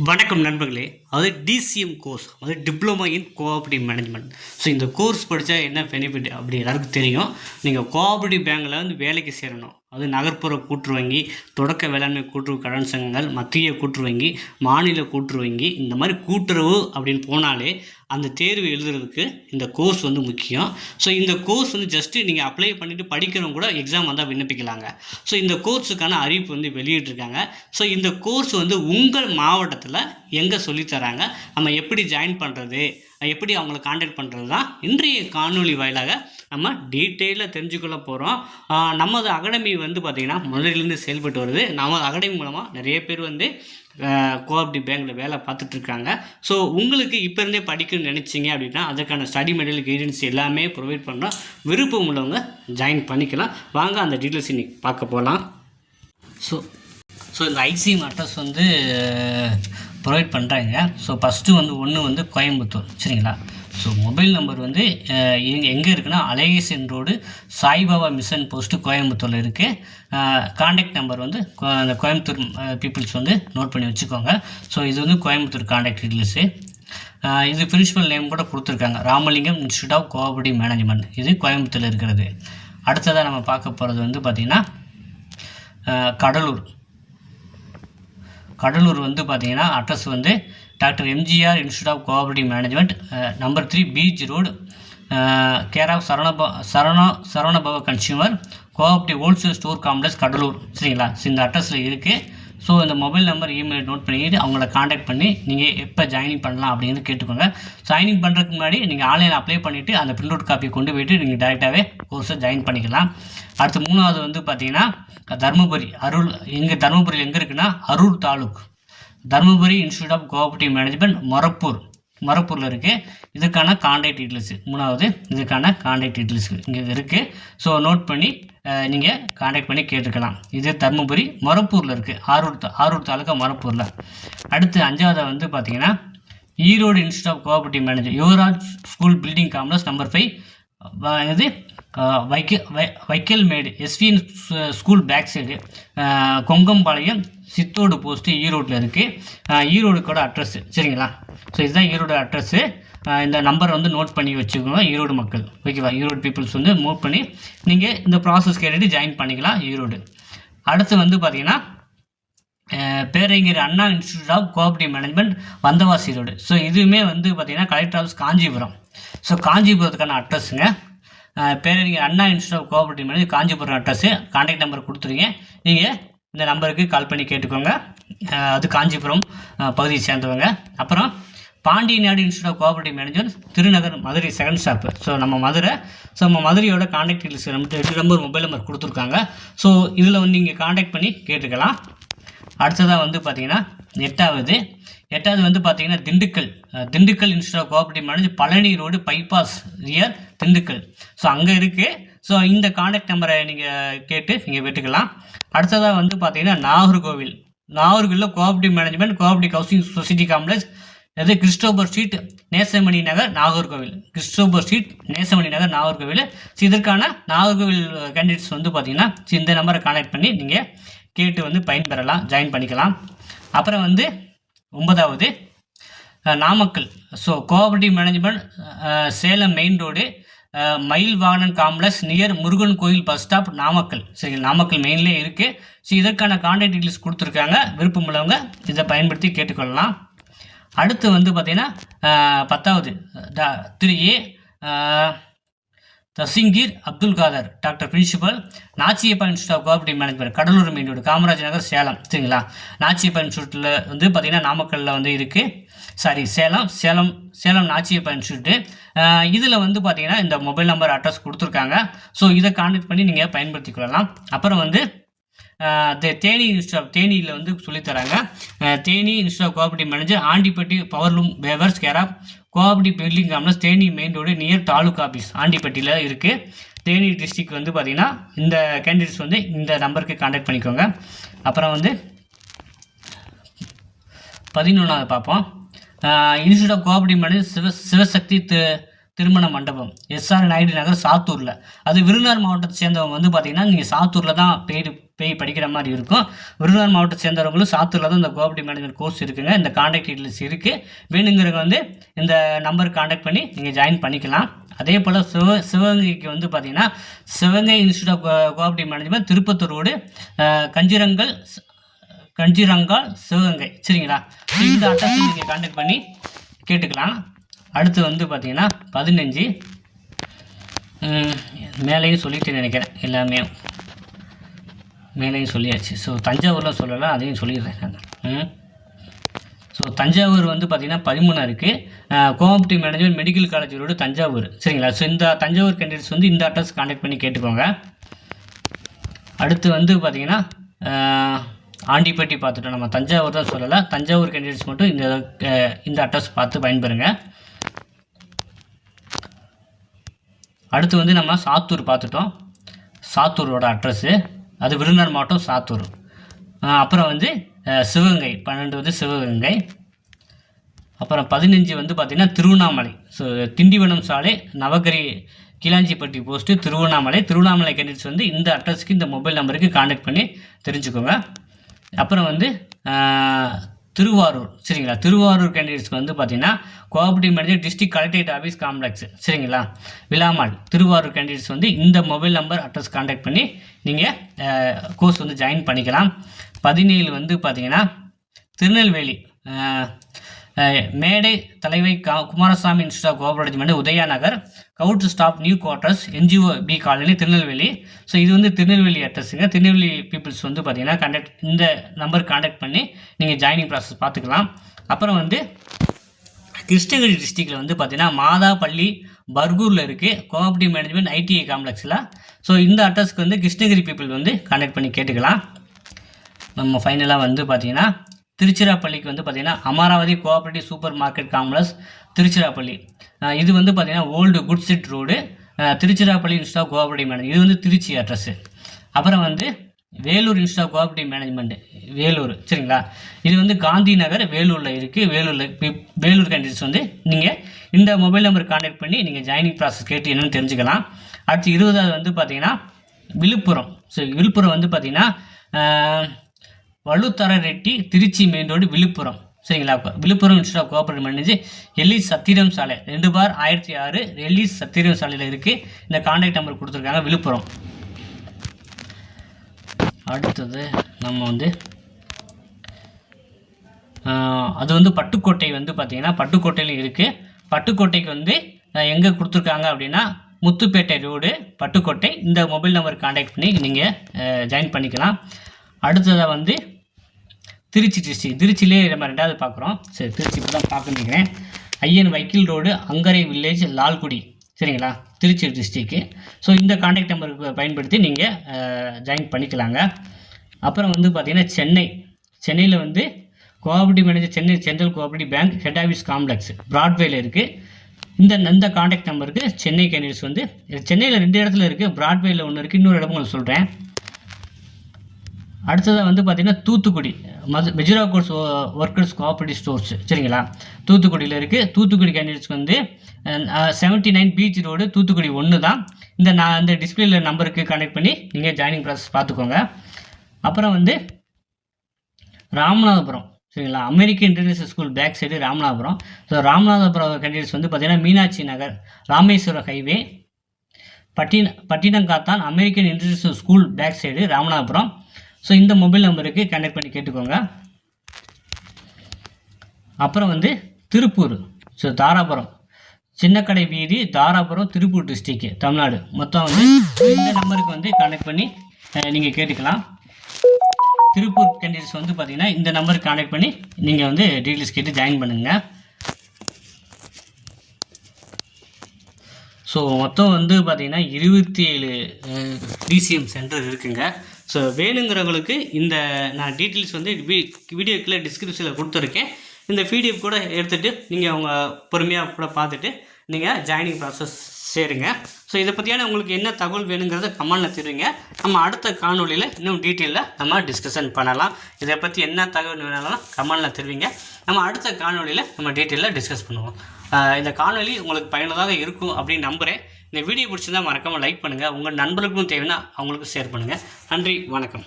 வணக்கம் நண்பர்களே. அது டிசிஎம் கோர்ஸ், அது diploma in cooperative management. So இந்த கோர்ஸ் படித்தா என்ன பெனிஃபிட் அப்படி எல்லாருக்கும் தெரியும். நீங்கள் கோஆப்ரேட்டிவ் பேங்கில் வந்து வேலைக்கு சேரணும். அது நகர்ப்புற கூட்டுறவு வங்கி, தொடக்க வேளாண்மை கூட்டுறவு கடன் சங்கங்கள், மத்திய கூட்டுறவு வங்கி, மாநில கூட்டுறவு வங்கி, இந்த மாதிரி கூட்டுறவு அப்படின்னு போனாலே அந்த தேர்வு எழுதுறதுக்கு இந்த கோர்ஸ் வந்து முக்கியம். ஸோ இந்த கோர்ஸ் வந்து ஜஸ்ட்டு நீங்கள் அப்ளை பண்ணிவிட்டு படிக்கிறவங்க கூட எக்ஸாம் வந்தால் விண்ணப்பிக்கலாங்க. ஸோ இந்த கோர்ஸுக்கான அறிவிப்பு வந்து வெளியிட்டிருக்காங்க. ஸோ இந்த கோர்ஸ் வந்து உங்கள் மாவட்டத்தில் எங்கே சொல்லித்தராங்க, நம்ம எப்படி ஜாயின் பண்ணுறது, எப்படி அவங்கள காண்டாக்ட் பண்ணுறது தான் இன்றைய காணொலி வாயிலாக நம்ம டீட்டெயிலாக தெரிஞ்சுக்கொள்ள போகிறோம். நமது அகாடமி வந்து பார்த்திங்கன்னா முதலிலேருந்து செயல்பட்டு வருது. நமது அகாடமி மூலமாக நிறைய பேர் வந்து கோஆப்ரேட்டிவ் பேங்கில் வேலை பார்த்துட்ருக்காங்க. ஸோ உங்களுக்கு இப்போ இருந்தே படிக்கணும்னு நினச்சிங்க அப்படின்னா அதுக்கான ஸ்டடி மெட்டீரியல் கைடன்ஸ் எல்லாமே ப்ரொவைட் பண்ணுறோம். விருப்பம் உள்ளவங்க ஜாயின் பண்ணிக்கலாம். வாங்க அந்த டீட்டெயில்ஸ் இன்றைக்கி பார்க்க போகலாம். ஸோ இந்த ஐசிஎம் அட்ரஸ் வந்து ப்ரொவைட் பண்ணுறாங்க. ஸோ ஃபஸ்ட்டு ஒன்று கோயம்புத்தூர், சரிங்களா. ஸோ மொபைல் நம்பர் வந்து எங்கே இருக்குன்னா அலையேசன் ரோடு, சாய்பாபா மிஷன் போஸ்ட்டு கோயம்புத்தூரில் இருக்குது. காண்டாக்ட் நம்பர் வந்து அந்த கோயம்புத்தூர் பீப்புள்ஸ் வந்து நோட் பண்ணி வச்சுக்கோங்க. ஸோ இது வந்து கோயம்புத்தூர் காண்டாக்ட் டீட்டெயில்ஸு. இது பிரின்சிபல் நேம் கூட கொடுத்துருக்காங்க, Ramalingam institute of cooperative management. இது கோயம்புத்தூரில் இருக்கிறது. அடுத்ததாக நம்ம பார்க்க போகிறது வந்து பார்த்திங்கன்னா கடலூர் வந்து பார்த்திங்கன்னா அட்ரஸ் வந்து doctor MGR institute of cooperative management, number 3 beach road, care of Saravanabhava consumer cooperative wholesale store complex, Cuddalore, சரிங்களா. ஸோ இந்த அட்ரஸில் இருக்குது. ஸோ இந்த மொபைல் நம்பர், இமெயில் நோட் பண்ணிக்கிட்டு அவங்கள காண்டாக்ட் பண்ணி நீங்கள் எப்போ ஜாயினிங் பண்ணலாம் அப்படின்னு கேட்டுக்கோங்க. ஜாயினிங் பண்ணுறதுக்கு முன்னாடி நீங்கள் ஆன்லைனில் அப்ளை பண்ணிவிட்டு அந்த பிரிண்ட் அவுட் காப்பி கொண்டு போய்ட்டு நீங்கள் டேரெக்டாகவே கோர்ஸை ஜாயின் பண்ணிக்கலாம். அடுத்து மூணாவது வந்து பார்த்திங்கன்னா தருமபுரி, தருமபுரியில் எங்கே இருக்குன்னா Harur taluk, Dharmapuri institute of cooperative management, மொரப்பூரில் இருக்குது. இதுக்கான காண்டாக்ட் டீட்டெயில்ஸு, மூணாவது இதுக்கான காண்டாக்ட் டீட்டெயில்ஸு இங்கே இருக்குது. ஸோ நோட் பண்ணி நீங்கள் காண்டாக்ட் பண்ணி கேட்டுக்கலாம். இது தருமபுரி மொரப்பூரில் இருக்குது, ஆரூர் தாலுக்கா மொரப்பூரில். அடுத்து அஞ்சாவது வந்து பார்த்திங்கன்னா Erode institute of cooperative management, Yuvaraj school building complex, number 5, இது Vaikkalmedu SVN school back side, Kongampalayam Chithode post, ஈரோட்டில் இருக்குது. ஈரோடுக்கோட அட்ரஸ்ஸு, சரிங்களா. ஸோ இதுதான் ஈரோடு அட்ரஸ்ஸு. இந்த நம்பரை வந்து நோட் பண்ணி வச்சுக்கோங்க ஈரோடு மக்கள், ஓகேவா. ஈரோடு பீப்புள்ஸ் வந்து நோட் பண்ணி நீங்கள் இந்த ப்ராசஸ் கேட்டுட்டு ஜாயின் பண்ணிக்கலாம் ஈரோடு. அடுத்து வந்து பார்த்திங்கன்னா பேரறிஞர் Anna institute of cooperative management, Vandavasi road. So இதுவுமே வந்து பார்த்திங்கன்னா கலெக்டர் ஆஃபீஸ் காஞ்சிபுரம். ஸோ காஞ்சிபுரத்துக்கான அட்ரஸுங்க. பேரறிஞர் Anna institute of cooperative manage Kanchipuram address. Contact number கொடுத்துருங்க. நீங்கள் இந்த நம்பருக்கு கால் பண்ணி கேட்டுக்கோங்க. அது காஞ்சிபுரம் பகுதியை சேர்ந்தவங்க. அப்புறம் Pandiyanadu institute of cooperative management, Thirunagar, Madurai, second shop. So நம்ம மதுரையோட காண்டாக்ட் டீட்டெயில்ஸ் நம்ம 8 நம்பர் மொபைல் நம்பர் கொடுத்துருக்காங்க. ஸோ இதில் வந்து நீங்கள் காண்டாக்ட் பண்ணி கேட்டுக்கலாம். அடுத்ததாக வந்து பார்த்திங்கன்னா எட்டாவது வந்து பார்த்திங்கன்னா Dindigul institute of cooperative manage, Palani road, bypass rear, Dindigul. So அங்கே இருக்குது. ஸோ இந்த காண்டாக்ட் நம்பரை நீங்கள் கேட்டு நீங்கள் வெட்டுக்கலாம். அடுத்ததாக வந்து பார்த்திங்கன்னா நாகர்கோவிலில் cooperative management, cooperative housing society complex, அது கிறிஸ்டோபர் ஸ்ட்ரீட், நேசமணி நகர், நாகர்கோவில். ஸோ இதற்கான நாகர்கோவில் கேண்டிடேட்ஸ் வந்து பார்த்திங்கன்னா இந்த நம்பரை காண்டாக்ட் பண்ணி நீங்கள் கேட்டு வந்து பயன்பெறலாம், ஜாயின் பண்ணிக்கலாம். அப்புறம் வந்து 9வது Namakkal. So cooperative management, Salem main road, Mayil Vahanan complex near Murugan கோயில் பஸ் ஸ்டாப், நாமக்கல். சரி, நாமக்கல் மெயின்லேயே இருக்குது. ஸோ இதற்கான காண்டாக்ட் டீட்டெயில்ஸ் கொடுத்துருக்காங்க. விருப்பம் உள்ளவங்க இதை பயன்படுத்தி கேட்டுக்கொள்ளலாம். அடுத்து வந்து பார்த்திங்கன்னா 10வது Thiru A Dastagir Abdul Khader, doctor principal, Nachiappa institute of cooperative management, Cuddalore main road, Kamaraj Nagar, Salem, சரிங்களா. நாச்சியப்பா இன்ஸ்டியூட்டில் வந்து பார்த்திங்கன்னா நாமக்கல்லில் வந்து இருக்குது. சேலம் நாச்சியப்பா இன்ஸ்டியூட்டு. இதில் வந்து பார்த்திங்கன்னா இந்த மொபைல் நம்பர் அட்ரஸ் கொடுத்துருக்காங்க. ஸோ இதை காண்டாக்ட் பண்ணி நீங்கள் பயன்படுத்தி கொள்ளலாம். அப்புறம் வந்து தேனியில் வந்து சொல்லித்தராங்க. Theni institute of cooperative manager, Andipatti powerloom weavers, care of cooperative building complex, Theni main road near taluk office, ஆண்டிப்பட்டியில் இருக்குது. தேனி டிஸ்ட்ரிக்ட் வந்து பார்த்திங்கன்னா இந்த கேண்டிடேட்ஸ் வந்து இந்த நம்பருக்கு காண்டாக்ட் பண்ணிக்கோங்க. அப்புறம் வந்து 11வது பார்ப்போம். Institute of cooperative manage Sivasakthi திருமண மண்டபம் எஸ்ஆர் நாயுடு நகர் சாத்தூரில். அது விருதுநகர் மாவட்டத்தை சேர்ந்தவங்க வந்து பார்த்தீங்கன்னா நீங்கள் சாத்தூரில் தான் போய் படிக்கிற மாதிரி இருக்கும். விருதுநகர் மாவட்டத்தை சேர்ந்தவங்களும் சாத்தூரில் தான் இந்த கோஆப்ரேட்டிவ் மேனேஜ்மெண்ட் கோர்ஸ் இருக்குங்க. இந்த கான்டாக்ட் டீட்டெயில்ஸ் இருக்குது. வேணுங்கிறவங்க வந்து இந்த நம்பர் கான்டாக்ட் பண்ணி நீங்கள் ஜாயின் பண்ணிக்கலாம். அதே போல் சிவகங்கைக்கு வந்து பார்த்தீங்கன்னா Sivaganga institute of cooperative management Tiruppattur road Kanjirangal Sivaganga. சரிங்களா? இந்த அட்ரஸ் நீங்கள் கான்டாக்ட் பண்ணி கேட்டுக்கலாம். அடுத்து வந்து பார்த்தீங்கன்னா 15 மேலேயும் சொல்லிட்டு நினைக்கிறேன், எல்லாமே மேலேயும் சொல்லியாச்சு. ஸோ தஞ்சாவூரில் சொல்லலாம், அதையும் சொல்லிடுறேன் நான். ஸோ தஞ்சாவூர் வந்து பார்த்திங்கன்னா 13 இருக்குது. Cooperative management medical college road Thanjavur. சரிங்களா? ஸோ இந்த தஞ்சாவூர் கேண்டிடேட்ஸ் வந்து இந்த அட்ரஸ் கான்டாக்ட் பண்ணி கேட்டுக்கோங்க. அடுத்து வந்து பார்த்திங்கன்னா ஆண்டிப்பட்டி பார்த்துட்டோம். நம்ம தஞ்சாவூர் தான் சொல்லலை, தஞ்சாவூர் கேண்டிடேட்ஸ் மட்டும் இந்த அட்ரஸ் பார்த்து பயன்பெறுங்க. அடுத்து வந்து நம்ம சாத்தூர் பார்த்துட்டோம். சாத்தூரோட அட்ரஸ்ஸு அது விருதுநகர் மாவட்டம் சாத்தூர். அப்புறம் வந்து சிவகங்கை 12 வந்து சிவகங்கை. அப்புறம் 15 வந்து பார்த்திங்கன்னா திருவண்ணாமலை. ஸோ திண்டிவனம் சாலை நவகிரி கீழாஞ்சிப்பட்டி போஸ்ட்டு திருவண்ணாமலை கேண்டிடேட்ஸ் வந்து இந்த அட்ரஸ்க்கு இந்த மொபைல் நம்பருக்கு கான்டாக்ட் பண்ணி தெரிஞ்சுக்கோங்க. அப்புறம் வந்து திருவாரூர். சரிங்களா? திருவாரூர் கேண்டிடேட்ஸ்க்கு வந்து பார்த்திங்கன்னா cooperative manager district collectorate office complex. சரிங்களா? விலாமால் திருவாரூர் கேண்டிடேட்ஸ் வந்து இந்த மொபைல் நம்பர் அட்ரஸ் கான்டாக்ட் பண்ணி நீங்கள் கோர்ஸ் வந்து ஜாயின் பண்ணிக்கலாம். 17 வந்து பார்த்திங்கன்னா திருநெல்வேலி மேடை தலைவை Kumarasamy institute of cooperative management Udaya Nagar கவுட் stop new quarters NGO B colony Tirunelveli. So இது வந்து திருநெல்வேலி அட்ரஸுங்க. திருநெல்வேலி பீப்புள்ஸ் வந்து பார்த்திங்கன்னா இந்த நம்பர் கான்டாக்ட் பண்ணி நீங்கள் ஜாயினிங் ப்ராசஸ் பார்த்துக்கலாம். அப்புறம் வந்து கிருஷ்ணகிரி டிஸ்ட்ரிக்டில் வந்து பார்த்திங்கன்னா மாதாப்பள்ளி பர்கூரில் இருக்குது கோஆப்ரேட்டிவ் மேனேஜ்மெண்ட் ITI காம்ப்ளெக்ஸில். ஸோ இந்த அட்ரஸ்க்கு வந்து கிருஷ்ணகிரி பீப்புள் வந்து கான்டாக்ட் பண்ணி கேட்டுக்கலாம். நம்ம ஃபைனலாக வந்து பார்த்திங்கன்னா திருச்சிராப்பள்ளிக்கு வந்து பார்த்திங்கன்னா Amaravathi cooperative supermarket complex Tiruchirappalli. இது வந்து பார்த்திங்கன்னா old good street road Tiruchirappalli institute of cooperative management. இது வந்து திருச்சி அட்ரஸ்ஸு. அப்புறம் வந்து Vellore institute of cooperative management Vellore. சரிங்களா? இது வந்து காந்தி நகர் வேலூரில் இருக்குது. வேலூர் கேண்டிடேட்ஸ் வந்து நீங்கள் இந்த மொபைல் நம்பர் கான்டாக்ட் பண்ணி நீங்கள் ஜாயினிங் ப்ராசஸ் கேட்டு என்னென்னு தெரிஞ்சுக்கலாம். அடுத்து 20வது வந்து பார்த்திங்கன்னா விழுப்புரம். ஸோ விழுப்புரம் வந்து பார்த்திங்கன்னா வலுத்தர ரெட்டி திருச்சி மெயின் ரோடு விழுப்புரம். சரிங்களா? Villupuram institute of cooperative manage Ellis Chatram சாலை 2/1006 எல்லிஸ் சத்திரம் சாலையில் இருக்குது. இந்த கான்டாக்ட் நம்பர் கொடுத்துருக்காங்க விழுப்புரம். அடுத்தது நம்ம வந்து அது வந்து பட்டுக்கோட்டை வந்து பார்த்திங்கன்னா பட்டுக்கோட்டையிலும் இருக்குது. பட்டுக்கோட்டைக்கு வந்து எங்கே கொடுத்துருக்காங்க அப்படின்னா முத்துப்பேட்டை ரோடு பட்டுக்கோட்டை. இந்த மொபைல் நம்பர் கான்டாக்ட் பண்ணி நீங்கள் ஜாயின் பண்ணிக்கலாம். அடுத்ததாக வந்து திருச்சி டிஸ்ட்ரிக்ட். திருச்சியிலே நம்ம 2வது பார்க்குறோம். சரி, திருச்சி இப்போ தான் பார்க்க நினைக்கிறேன். ஐயன் வைக்கில் ரோடு அங்கரை வில்லேஜ் லால்குடி. சரிங்களா? திருச்சி டிஸ்ட்ரிக்கு. ஸோ இந்த கான்டாக்ட் நம்பருக்கு பயன்படுத்தி நீங்கள் ஜாயின் பண்ணிக்கலாங்க. அப்புறம் வந்து பார்த்திங்கன்னா சென்னையில் வந்து cooperative manager Chennai central cooperative bank head office complex பிராட்வேயில் இருக்குது. இந்த கான்டாக்ட் நம்பருக்கு சென்னை கேண்டிடேட்ஸ் வந்து சென்னையில் 2 இடத்துல இருக்குது. பிராட்வேயில் ஒன்று இருக்குது, இன்னொரு இடமும் உங்களுக்கு சொல்கிறேன். அடுத்ததாக வந்து பார்த்திங்கன்னா Thoothukudi மெஜுரா course workers cooperative stores. சரிங்களா? தூத்துக்குடியில் இருக்குது. தூத்துக்குடி கேண்டிடேட்ஸ்க்கு வந்து 79 பீச் ரோடு தூத்துக்குடி 1 தான். இந்த டிஸ்பிளேல நம்பருக்கு கான்டாக்ட் பண்ணி நீங்கள் ஜாயினிங் ப்ராசஸ் பார்த்துக்கோங்க. அப்புறம் வந்து ராமநாதபுரம். சரிங்களா? American international school back side Ramanathapuram. So Ramanathapuram candidates வந்து பார்த்திங்கன்னா Meenakshi Nagar Rameswaram highway Pattinamkathan American international school back side Ramanathapuram. So இந்த மொபைல் நம்பருக்கு கான்டாக்ட் பண்ணி கேட்டுக்கோங்க. அப்புறம் வந்து திருப்பூர். ஸோ தாராபுரம் சின்னக்கடை வீதி தாராபுரம் திருப்பூர் டிஸ்ட்ரிக்ட் தமிழ்நாடு. மொத்தம் வந்து இந்த நம்பருக்கு வந்து கான்டாக்ட் பண்ணி நீங்கள் கேட்டுக்கலாம். திருப்பூர் கேண்டிடேட்ஸ் வந்து பார்த்திங்கன்னா இந்த நம்பருக்கு கான்டாக்ட் பண்ணி நீங்கள் வந்து டீட்டெயில்ஸ் கேட்டு ஜாயின் பண்ணுங்கள். ஸோ மொத்தம் வந்து பார்த்திங்கன்னா 27 DCM சென்டர் இருக்குங்க. ஸோ வேணுங்கிறவங்களுக்கு இந்த நான் டீட்டெயில்ஸ் வந்து வீடியோ கீழே டிஸ்கிரிப்ஷனில் கொடுத்துருக்கேன். இந்த PDF கூட எடுத்துகிட்டு நீங்கள் அவங்க பொறுமையாக கூட பார்த்துட்டு நீங்கள் ஜாயினிங் ப்ராசஸ் சேருங்க. ஸோ இதை பற்றியான உங்களுக்கு என்ன தகவல் வேணுங்கிறத கமெண்டில் தெரிவிங்க. நம்ம அடுத்த காணொலியில் இன்னும் டீட்டெயிலில் நம்ம டிஸ்கஷன் பண்ணலாம். இதை பற்றி என்ன தகவல் வேணாலும் கமெண்டில் தெரிவிங்க. நம்ம அடுத்த காணொலியில் நம்ம டீட்டெயிலில் டிஸ்கஸ் பண்ணுவோம். இந்த காணொலி உங்களுக்கு பயனுள்ளதாக இருக்கும் அப்படின்னு நம்புகிறேன். இந்த வீடியோ பிடிச்சிருந்தால் மறக்காமல் லைக் பண்ணுங்கள். உங்கள் நண்பர்களுக்கும் தேவைன்னா அவங்களுக்கும் ஷேர் பண்ணுங்கள். நன்றி, வணக்கம்.